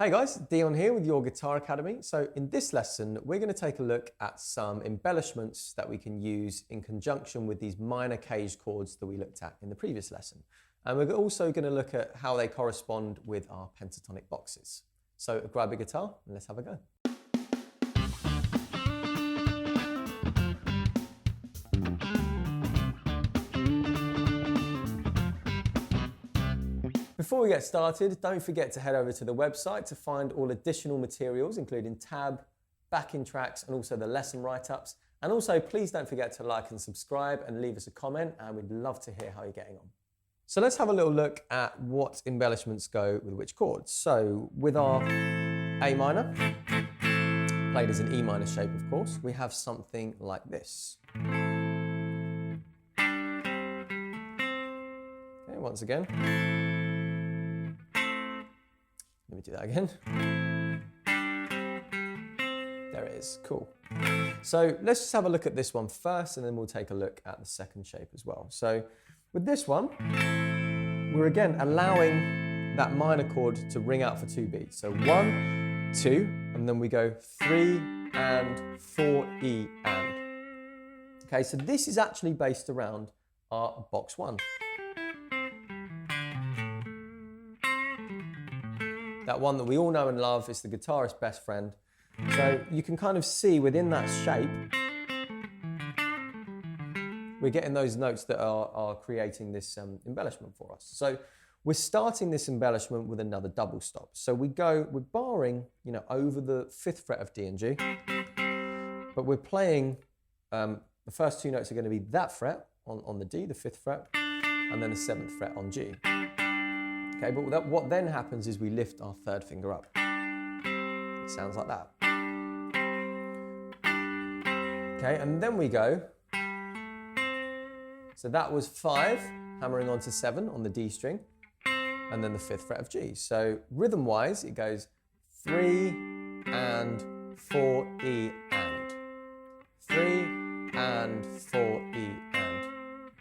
Hey guys, Dion here with your Guitar Academy. So in this lesson, we're going to take a look at some embellishments that we can use in conjunction with these minor caged chords that we looked at in the previous lesson. And we're also going to look at how they correspond with our pentatonic boxes. So grab a guitar and let's have a go. Before we get started, don't forget to head over to the website to find all additional materials, including tab, backing tracks, and also the lesson write-ups. And also, please don't forget to like and subscribe and leave us a comment, and we'd love to hear how you're getting on. So let's have a little look at what embellishments go with which chords. So with our A minor, played as an E minor shape, of course, we have something like this. Okay, once again. Let me do that again. There it is, cool. So let's just have a look at this one first and then we'll take a look at the second shape as well. So with this one, we're again allowing that minor chord to ring out for 2 beats. So 1, 2, and then we go 3 and 4, E and. Okay, so this is actually based around our box 1. That one that we all know and love is the guitarist's best friend. So you can kind of see within that shape, we're getting those notes that are creating this embellishment for us. So we're starting this embellishment with another double stop. So we're barring, over the 5th fret of D and G, but we're playing, the first 2 notes are going to be that fret on the D, the 5th fret, and then the 7th fret on G. Okay, but what then happens is we lift our 3rd finger up. It sounds like that. Okay, and then we go. So that was 5, hammering onto 7 on the D string, and then the 5th fret of G. So rhythm-wise, it goes 3 and 4 E and 3 and 4 E and.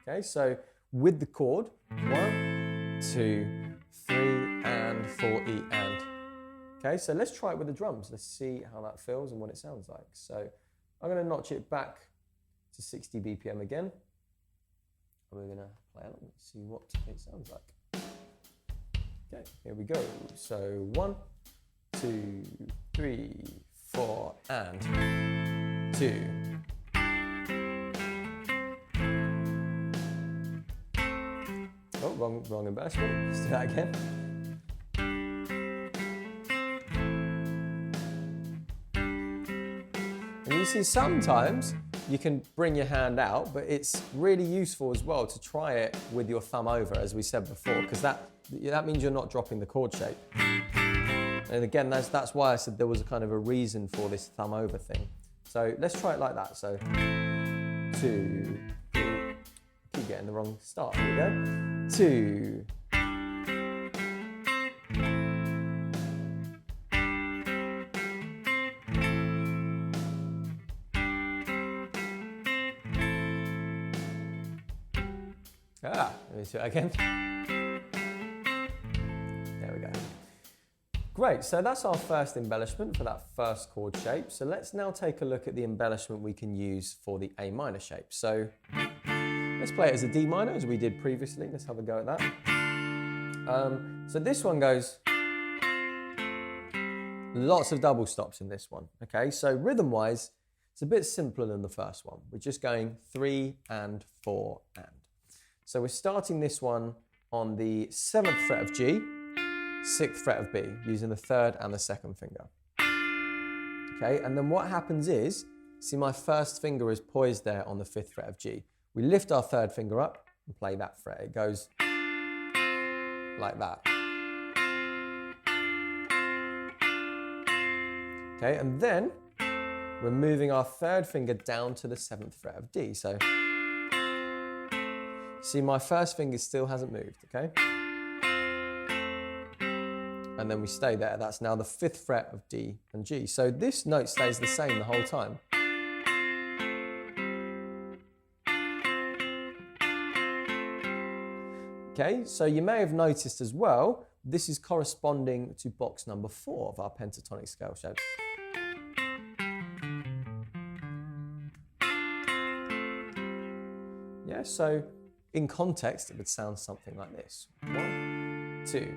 Okay, so with the chord, 1, 2, 3 and 4 E and. Okay, so let's try it with the drums. Let's see how that feels and what it sounds like. So I'm going to notch it back to 60 BPM again. And we're going to play along and see what it sounds like. Okay, here we go. So 1, 2, 3, 4 and 2. Oh, wrong embellishment. Let's do that again. And you see sometimes you can bring your hand out, but it's really useful as well to try it with your thumb over, as we said before, because that means you're not dropping the chord shape. And again, that's why I said there was a kind of a reason for this thumb over thing. So let's try it like that. So 2, 3, keep getting the wrong start. Here we go. 2. Let me do it again. There we go. Great, so that's our first embellishment for that first chord shape. So let's now take a look at the embellishment we can use for the A minor shape. So let's play it as a D minor, as we did previously. Let's have a go at that. So this one goes, lots of double stops in this one. Okay, so rhythm-wise, it's a bit simpler than the first one. We're just going 3 and 4 and. So we're starting this one on the 7th fret of G, 6th fret of B, using the 3rd and the 2nd finger. Okay, and then what happens is, see my first finger is poised there on the 5th fret of G. We lift our 3rd finger up and play that fret. It goes like that. Okay, and then we're moving our 3rd finger down to the 7th fret of D. So see, my first finger still hasn't moved, okay? And then we stay there. That's now the 5th fret of D and G. So this note stays the same the whole time. Okay, so you may have noticed as well, this is corresponding to box number 4 of our pentatonic scale shapes. Yeah, so in context, it would sound something like this. 1, 2.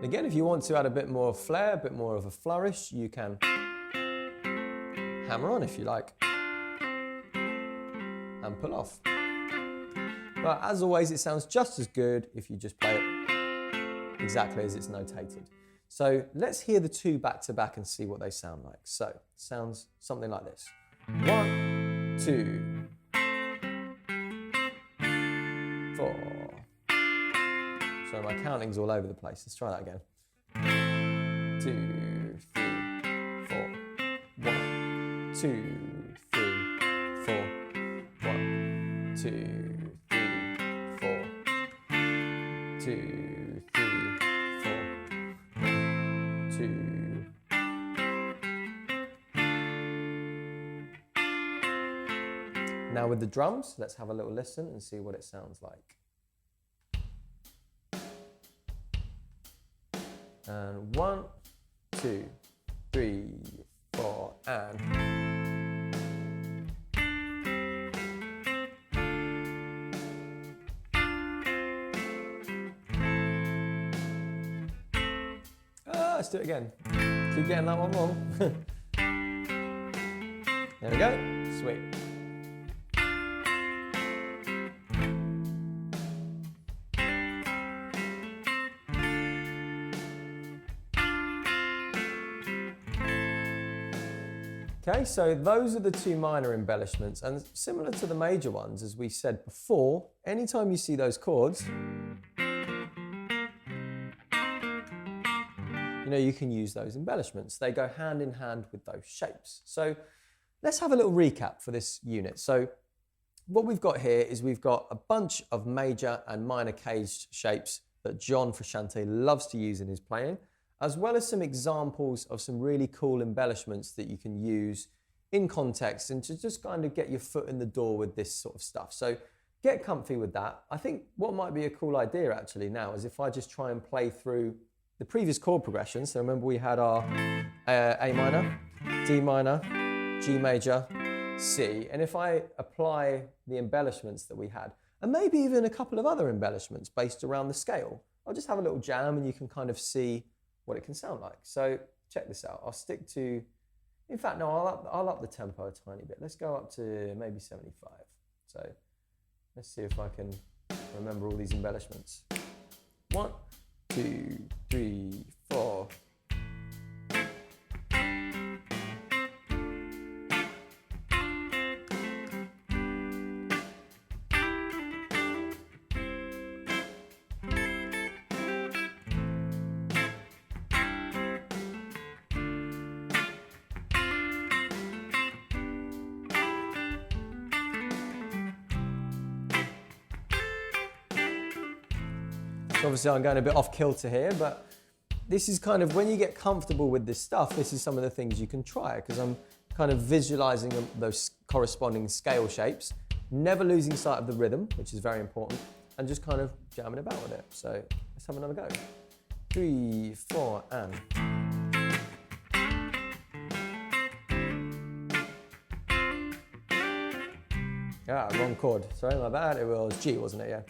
Again, if you want to add a bit more flair, a bit more of a flourish, you can hammer on if you like, and pull off. But as always, it sounds just as good if you just play it exactly as it's notated. So let's hear the 2 back to back and see what they sound like. So it sounds something like this. 1, 2, 4. So my counting's all over the place. Let's try that again. 2, 3, 4. 1, 2, 3, 4. 1, 2, 3, 4. 2, 3, 4. 2. Now with the drums, let's have a little listen and see what it sounds like. And 1, 2, 3, 4, and. Let's do it again. Keep getting that one wrong. There we go. Sweet. Okay, so those are the 2 minor embellishments, and similar to the major ones, as we said before, anytime you see those chords, you know, you can use those embellishments. They go hand in hand with those shapes. So let's have a little recap for this unit. So what we've got here is we've got a bunch of major and minor caged shapes that John Frusciante loves to use in his playing, as well as some examples of some really cool embellishments that you can use in context and to just kind of get your foot in the door with this sort of stuff. So get comfy with that. I think what might be a cool idea actually now is if I just try and play through the previous chord progressions. So remember we had our A minor, D minor, G major, C. And if I apply the embellishments that we had, and maybe even a couple of other embellishments based around the scale, I'll just have a little jam and you can kind of see what it can sound like. So check this out. I'll stick to, in fact, no, I'll up the tempo a tiny bit. Let's go up to maybe 75. So let's see if I can remember all these embellishments. 1, 2, 3, 4. Obviously I'm going a bit off kilter here, but this is kind of, when you get comfortable with this stuff, this is some of the things you can try, because I'm kind of visualizing those corresponding scale shapes, never losing sight of the rhythm, which is very important, and just kind of jamming about with it. So let's have another go. 3, 4, and. Ah, wrong chord. Sorry, my bad. It was G, wasn't it? Yeah.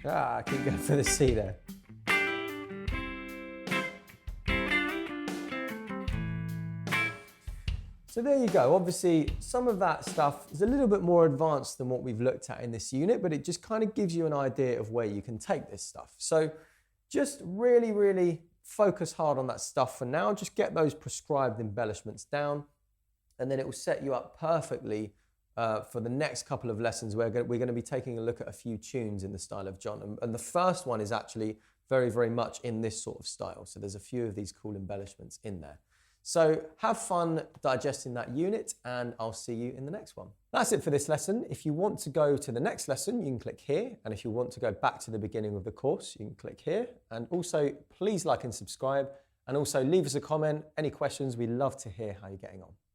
Ah, I keep going for the C there. So there you go. Obviously, some of that stuff is a little bit more advanced than what we've looked at in this unit, but it just kind of gives you an idea of where you can take this stuff. So just really, really focus hard on that stuff for now. Just get those prescribed embellishments down, and then it will set you up perfectly for the next couple of lessons, we're going to be taking a look at a few tunes in the style of John. And the first one is actually very, very much in this sort of style. So there's a few of these cool embellishments in there. So have fun digesting that unit, and I'll see you in the next one. That's it for this lesson. If you want to go to the next lesson, you can click here. And if you want to go back to the beginning of the course, you can click here. And also, please like and subscribe. And also leave us a comment. Any questions, we'd love to hear how you're getting on.